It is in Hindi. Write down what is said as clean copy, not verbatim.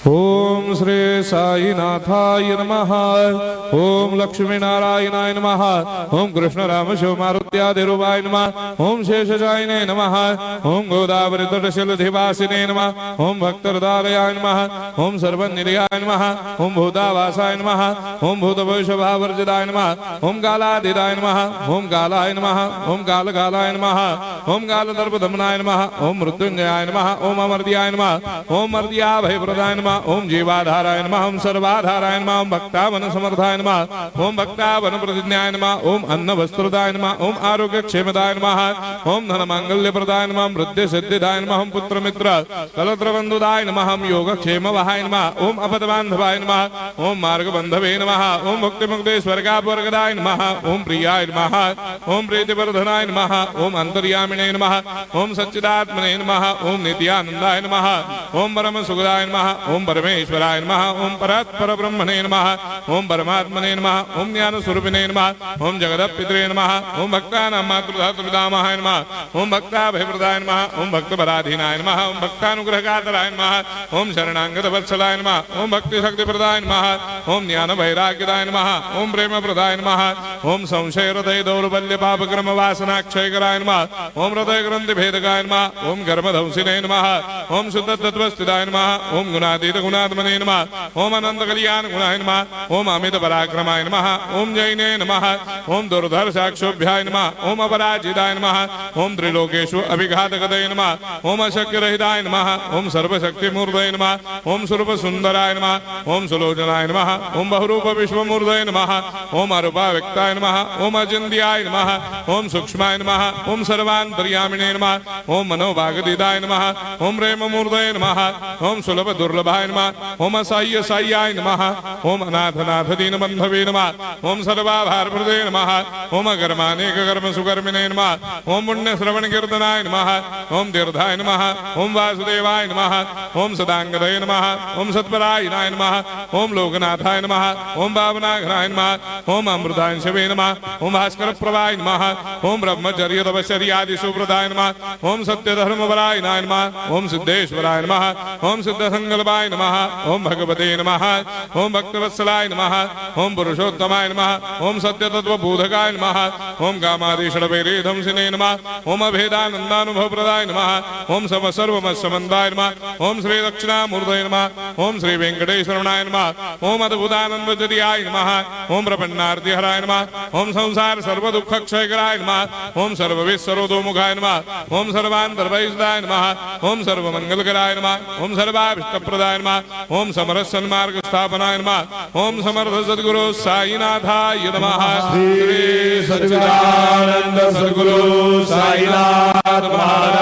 ओम श्री साईनाथाय नमः। ओम लक्ष्मी नारायणाय नमः। ओम कृष्ण राम शिव मारुत्यादिरूपाय नमः। ओम शेषशायिने नमः। ओम गोदावरी तटशिलधिवासिने नमः। ओम भक्तहृदयाय नमः। ओम सर्वनिलयाय नमः। ओम भूतावासाय नमः। ओम भूतभविष्यभावर्जिताय नमः। ओम कालाधीराय नमः। ओम कालाय नमः। ओम कालकालाय नमः। ओम कालदर्पदमनाय नमः। ओम मृत्युंजयाय नमः। ओम अमर्त्याय नमः। ओम मर्त्याभयप्रदाय नमः। ओम जीवाधाराय नमः। ओम सर्वाधाराय नमः। ओम भक्तावन समर्थाय नमः। ओम भक्तावन प्रतिज्ञाय नमः। ओम अन्न वस्त्रदाय नमः। ओम आरोग्य क्षेमदाय नमः। ओम धन मांगल्य प्रदाय नमः। ओम वृद्धि सिद्धिदाय नमः। ओम पुत्र मित्र कलत्र बंधुदाय नमः। ओम योग क्षेम वहाय नमः। ओम अपद बांधवाय नमः। ओम मार्ग बंधवे नमः। ओम मुक्ति मुक्ति स्वर्गापवर्गदाय नमः। ओम प्रियाय नमः। ओम प्रीतिवर्धनाय नमः। ओम अंतर्यामिने नमः। ओम सच्चिदात्मने नमः। ओम नित्यानंदाय नमः। ओम परम सुखदाय नमः। ओम परमेश्वराय नमः। ओम परात्पर ब्रह्मणे नमः। ओम परमात्मने नमः। ओम ज्ञान स्वरूपिणे नमः। ओम जगदपितरे नमः। ओम भक्तानां मातृधातुपितामहाय नमः। ओम भक्ताभयप्रदाय नमः। ओम भक्तपराधीनाय नमः। ओम भक्तानुग्रहकातराय नमः। ओम शरणागत वत्सलाय नमः। ओम भक्ति शक्ति प्रदाय नमः। ओम ज्ञान वैराग्यदाय नमः। ओम प्रेम प्रदाय नमः। ओम संशय हृदय दौर्बल्य पापक्रम वासना क्षयकराय नमः। ओम हृदय ग्रंथि भेदकाय नमः। ओम गर्भधंसिने नमः। ओम शुद्ध तत्वस्थिताय नमः। ओम गुणातीत गुणात्मने नमः। ओम अनंत कल्याण गुणाय नमः। ओम अमित पराक्रमाय नमः। ओम जैने नमः। ओम दुर्धर्षाक्षोभ्याय नमः। ओम अपराजिताय नमः। ओम त्रिलोकेषु अभिघातगतये नमः। ओम अशक्य रहिताय नमः। ओम सर्वशक्तिमूर्तये नमः। ओम स्वरूप सुंदराय नमः। ओम सुलोचनाय नमः। ओम बहुरूप विश्वमूर्तये नमः। ओम अरूपाव्यक्ताय नमः। ओम अचिन्त्याय नमः। ओम सूक्ष्माय नमः। ओम सर्वान्तर्यामिने नमः। ओम मनोभागदिताय नमः। ओम प्रेममूर्तये नमः। ओम सुलभ दुर्लभाय नमः। ओम असाह्य साह्याय नमः। ओम अनाथनाथ दीनबन्धवे नमः। ओम सर्वाभारप्रदे नमः। ओम अकर्मानेक कर्म सुकर्मिणे नमः। ओम पुण्य श्रवण कीर्तनाय नमः। ओम तीर्थाय नमः। ओम वासुदेवाय नमः। ओम सदांगदये नमः। ओम सत्परायणाय नमः। ओम लोकनाथाय नमः। ओम भावनाघनाय नमः। ओम अमृतांशवे नमः। ओम भास्कर प्रभाय नमः। ओम ब्रह्मचर्य तपश्चर्यादि सुप्रदाय नमः। ओम सत्यधर्मपरायणाय नमः। ओम सिद्धेश्वराय नमः। ओम सिद्धसंकल्पाय नमः। ओम भगवते नमः। ओम भक्तवत्सलाय नमः। ओम पुरुषोत्तमाय नमः। ओम सत्यतत्त्वबोधकाय नमः। ओम कामादिषडवैरेधंसिने नमः। ओम अभेदानन्दानुभवप्रदाय नमः। ओम सर्वमस्समन्दाय नमः। ओम श्री दक्षिणामूर्तये नमः। ओम श्री वेंकटेश्वरनाय नमः। ओम अद्भुतानन्दजदियाय नमः। ओम प्रपन्नार्तिहराय नमः। ओम संसार सर्वदुःखक्षयकराय नमः। ओम सर्वविश्वरोधोमुखाय नमः। ओम सर्वान्तर्वैसदाय नमः। ओम सर्वमंगलकराय नमः। ओम सर्वाभिष्टप्रदाय नमः। ओम समरस सन्मार्ग स्थापनाय नमः। ओम समर्थ सद्गुरु साईनाथाय नमः। श्री सच्चिदानंद सद्गुरु साईनाथ महाराज